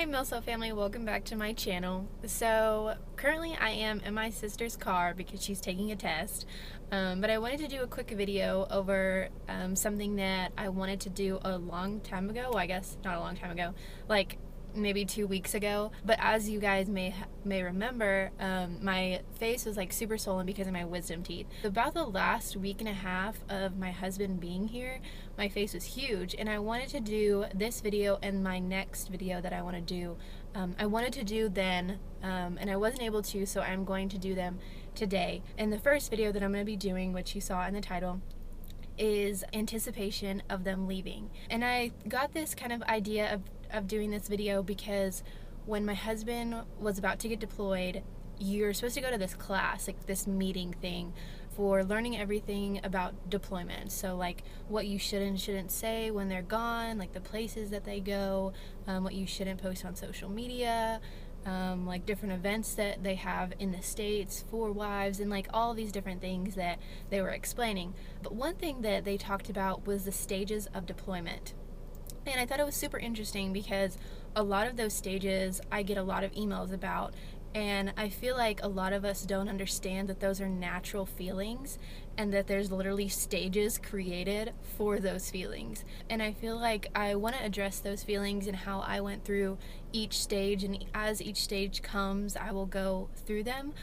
Hey Milso family, welcome back to my channel. So currently I am in my sister's car because she's taking a test, but I wanted to do a quick video over something that I wanted to do a long time ago. Well, I guess not a long time ago, like maybe 2 weeks ago. But as you guys may remember, my face was like super swollen because of my wisdom teeth. About the last week and a half of my husband being here, my face was huge, and I wanted to do this video and my next video that I want to do. I wanted to do then, and I wasn't able to, so I'm going to do them today. And the first video that I'm going to be doing, which you saw in the title, is anticipation of them leaving. And I got this kind of idea of doing this video because when my husband was about to get deployed, you're supposed to go to this class, like this meeting thing for learning everything about deployment. So like what you should and shouldn't say when they're gone, like the places that they go, what you shouldn't post on social media, like different events that they have in the States for wives, and like all these different things that they were explaining. But one thing that they talked about was the stages of deployment. And I thought it was super interesting because a lot of those stages I get a lot of emails about, and I feel like a lot of us don't understand that those are natural feelings and that there's literally stages created for those feelings. And I feel like I want to address those feelings and how I went through each stage, and as each stage comes I will go through them.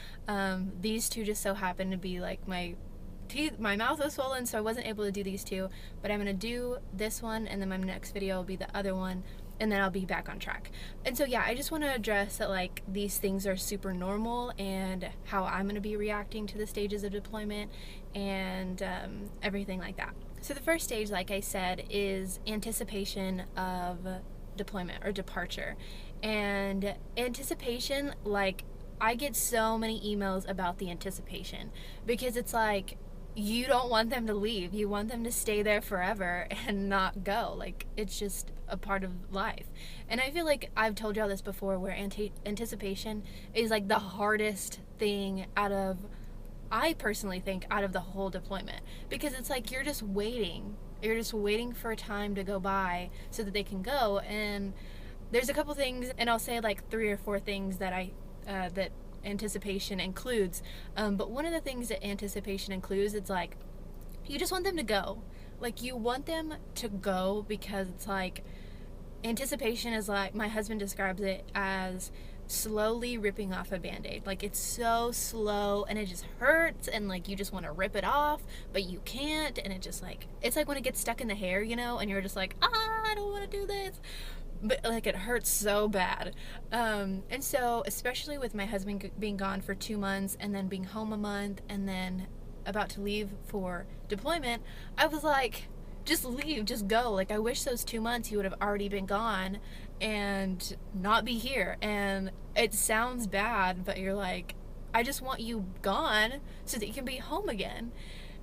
These two just so happen to be like my mouth was swollen, so I wasn't able to do these two, but I'm gonna do this one, and then my next video will be the other one, and then I'll be back on track. And so yeah, I just want to address that like these things are super normal and how I'm gonna be reacting to the stages of deployment and everything like that. So the first stage, like I said, is anticipation of deployment or departure. And anticipation, like I get so many emails about the anticipation because it's like you don't want them to leave. You want them to stay there forever and not go. Like it's just a part of life. And I feel like I've told y'all this before, where anticipation is like the hardest thing I personally think, out of the whole deployment, because it's like you're just waiting for time to go by so that they can go. And there's a couple things, and I'll say like 3 or 4 things that that anticipation includes, but one of the things that anticipation includes, it's like you just want them to go. Like you want them to go because it's like anticipation is like, my husband describes it as slowly ripping off a band-aid. Like it's so slow and it just hurts, and like you just want to rip it off but you can't, and it just like, it's like when it gets stuck in the hair, you know, and you're just like, I don't want to do this, but like it hurts so bad. And so especially with my husband being gone for 2 months and then being home a month and then about to leave for deployment, I was like, just leave, just go. Like I wish those 2 months you would have already been gone and not be here. And it sounds bad, but you're like, I just want you gone so that you can be home again.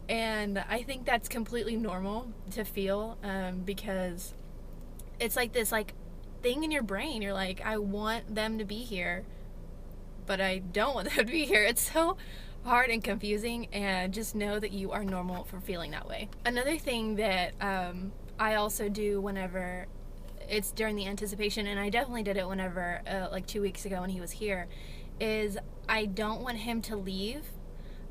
And I think that's completely normal to feel, because it's like this like thing in your brain. You're like, I want them to be here, but I don't want them to be here. It's so hard and confusing, and just know that you are normal for feeling that way. Another thing that I also do whenever it's during the anticipation, and I definitely did it whenever like 2 weeks ago when he was here, is I don't want him to leave,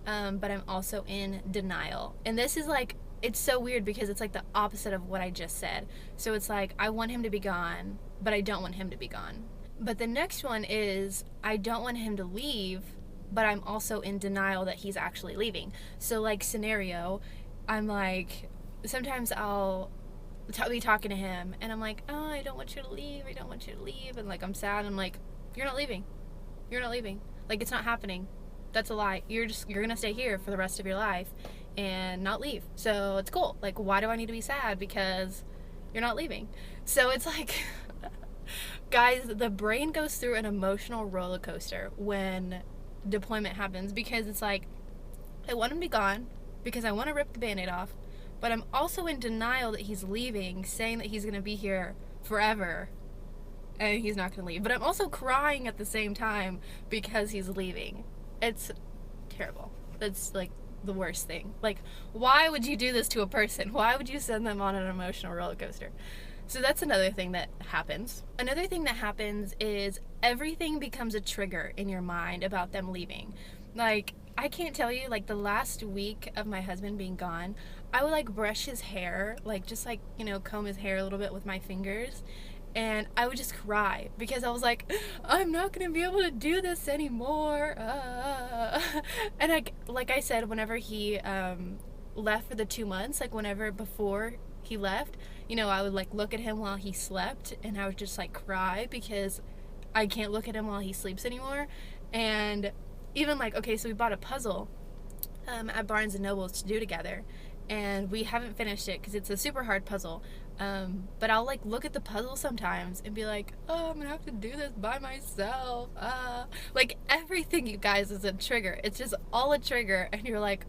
but I'm also in denial. And this is like, it's so weird because it's like the opposite of what I just said. So it's like I want him to be gone, but I don't want him to be gone. But the next one is I don't want him to leave, but I'm also in denial that he's actually leaving. So like scenario, I'm like, sometimes I'll be talking to him and I'm like, oh, I don't want you to leave, I don't want you to leave, and like I'm sad. I'm like, you're not leaving, like it's not happening. That's a lie. You're gonna stay here for the rest of your life and not leave. So it's cool. Like, why do I need to be sad because you're not leaving? So it's like guys, the brain goes through an emotional roller coaster when deployment happens, because it's like I want him to be gone because I want to rip the band-aid off, but I'm also in denial that he's leaving, saying that he's gonna be here forever and he's not gonna leave. But I'm also crying at the same time because he's leaving. It's terrible. That's like the worst thing. Like, why would you do this to a person? Why would you send them on an emotional roller coaster? So that's another thing that happens. Another thing that happens is everything becomes a trigger in your mind about them leaving. Like, I can't tell you, like, the last week of my husband being gone, I would, like, brush his hair, like, just, like, you know, comb his hair a little bit with my fingers, and I would just cry because I was like, I'm not gonna be able to do this anymore. And like I said, whenever he left for the 2 months, like, whenever before he left, you know, I would, like, look at him while he slept, and I would just, like, cry because I can't look at him while he sleeps anymore. And even, like, okay, so we bought a puzzle at Barnes & Noble to do together, and we haven't finished it because it's a super hard puzzle. But I'll, like, look at the puzzle sometimes and be like, oh, I'm gonna have to do this by myself. Like, everything, you guys, is a trigger. It's just all a trigger, and you're like,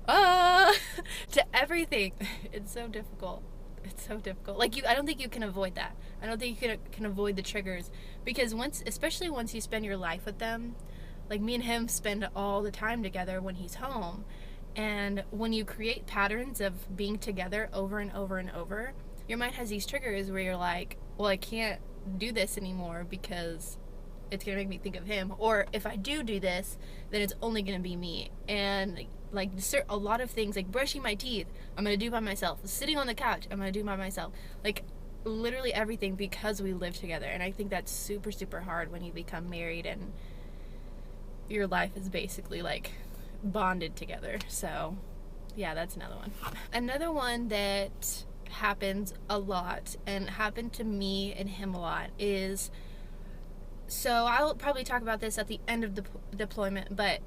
to everything. It's so difficult. It's so difficult. Like, I don't think you can avoid that. I don't think you can avoid the triggers, because especially once you spend your life with them, like, me and him spend all the time together when he's home, and when you create patterns of being together over and over and over, your mind has these triggers where you're like, well, I can't do this anymore because it's gonna make me think of him, or if I do this, then it's only gonna be me. And, like, a lot of things, like brushing my teeth, I'm gonna do by myself. Sitting on the couch, I'm gonna do by myself. Like, literally everything, because we live together. And I think that's super, super hard when you become married and your life is basically, like, bonded together. So yeah, that's another one. Another one that happens a lot, and happened to me and him a lot, is, so I'll probably talk about this at the end of the deployment, but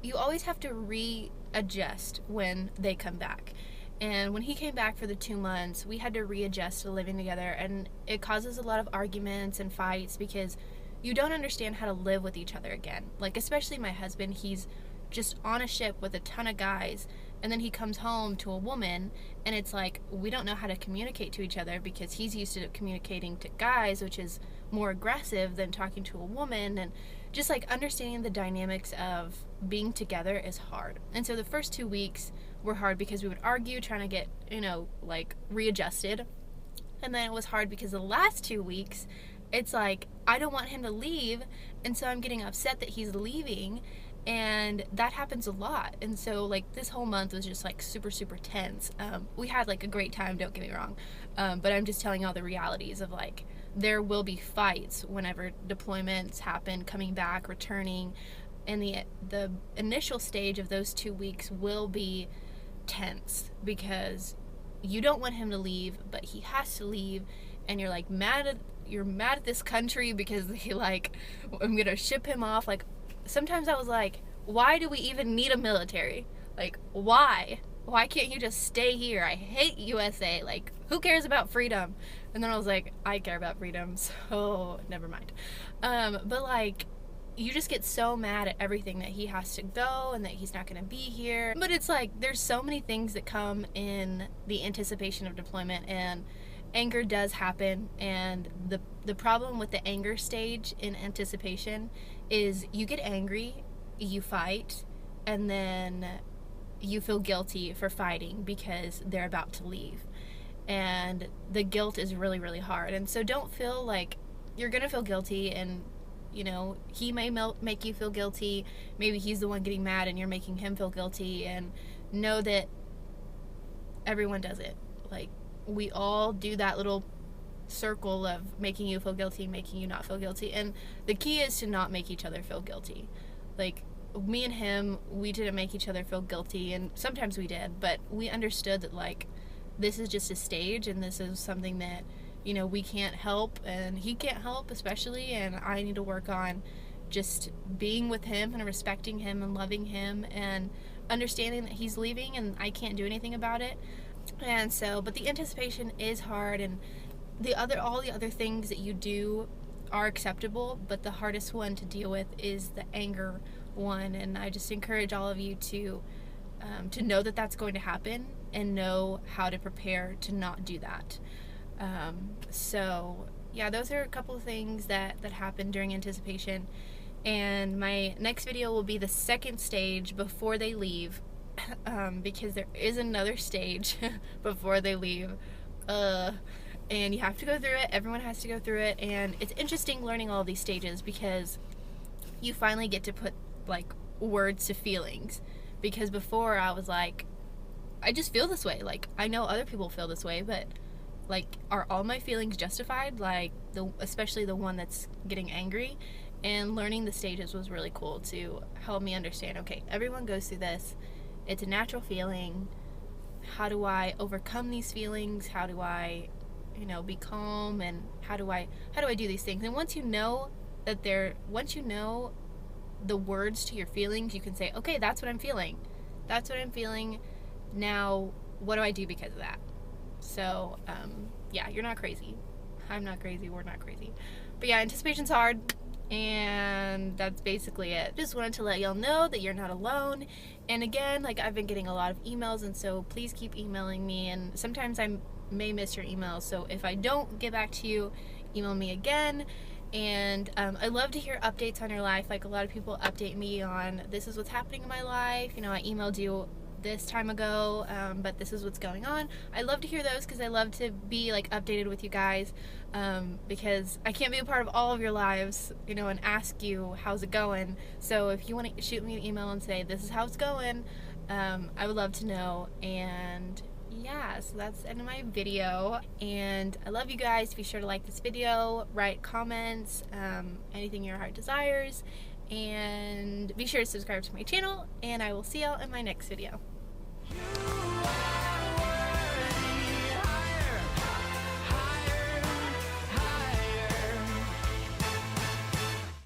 you always have to readjust when they come back. And when he came back for the 2 months, we had to readjust to living together, and it causes a lot of arguments and fights because you don't understand how to live with each other again. Like, especially my husband, he's just on a ship with a ton of guys, and then he comes home to a woman, and it's like, we don't know how to communicate to each other because he's used to communicating to guys, which is more aggressive than talking to a woman. And just, like, understanding the dynamics of being together is hard. And so the first 2 weeks were hard because we would argue, trying to get, you know, like, readjusted. And then it was hard because the last 2 weeks, it's like, I don't want him to leave, and so I'm getting upset that he's leaving, and that happens a lot. And so, like, this whole month was just, like, super, super tense. We had, like, a great time, don't get me wrong, but I'm just telling all the realities of, like, there will be fights whenever deployments happen, coming back, returning, and the initial stage of those 2 weeks will be tense because you don't want him to leave, but he has to leave, and you're, like, you're mad at this country because they, like, I'm gonna ship him off. Like, sometimes I was like, why do we even need a military? Like, why can't you just stay here? I hate USA. Like, who cares about freedom? And then I was like, I care about freedom, so never mind. But, like, you just get so mad at everything that he has to go and that he's not going to be here. But it's like, there's so many things that come in the anticipation of deployment, and anger does happen. And the problem with the anger stage in anticipation is you get angry, you fight, and then you feel guilty for fighting because they're about to leave. And the guilt is really, really hard. And so don't feel like you're going to feel guilty, and, you know, he may make you feel guilty. Maybe he's the one getting mad and you're making him feel guilty. And know that everyone does it. Like, we all do that little circle of making you feel guilty, making you not feel guilty. And the key is to not make each other feel guilty. Like, me and him, we didn't make each other feel guilty, and sometimes we did, but we understood that, like, this is just a stage, and this is something that, you know, we can't help, and he can't help especially, and I need to work on just being with him and respecting him and loving him and understanding that he's leaving and I can't do anything about it. And so, but the anticipation is hard, and all the other things that you do are acceptable, but the hardest one to deal with is the anger one. And I just encourage all of you to know that that's going to happen, and know how to prepare to not do that. So yeah, those are a couple of things that happen during anticipation. And my next video will be the second stage before they leave, because there is another stage before they leave. And you have to go through it. Everyone has to go through it. And it's interesting learning all these stages because you finally get to put like words to feelings. Because before I was like, I just feel this way. Like, I know other people feel this way, but like, are all my feelings justified? Like, especially the one that's getting angry. And learning the stages was really cool to help me understand, okay, everyone goes through this. It's a natural feeling. How do I overcome these feelings? How do I, be calm? And how do I do these things? And once you know the words to your feelings, you can say, okay, that's what I'm feeling. That's what I'm feeling. Now, what do I do because of that? So, yeah, you're not crazy. I'm not crazy. We're not crazy. But yeah, anticipation's hard. And that's basically it. Just wanted to let y'all know that you're not alone. And again, like, I've been getting a lot of emails, and so please keep emailing me. And sometimes I may miss your emails, so if I don't get back to you, email me again. And I love to hear updates on your life. Like, a lot of people update me on, this is what's happening in my life. I emailed you this time ago, but this is what's going on. I love to hear those because I love to be like updated with you guys, because I can't be a part of all of your lives, and ask you how's it going. So if you want to shoot me an email and say this is how it's going, I would love to know. And yeah, so that's the end of my video, and I love you guys. Be sure to like this video, write comments, anything your heart desires, and be sure to subscribe to my channel, and I will see y'all in my next video.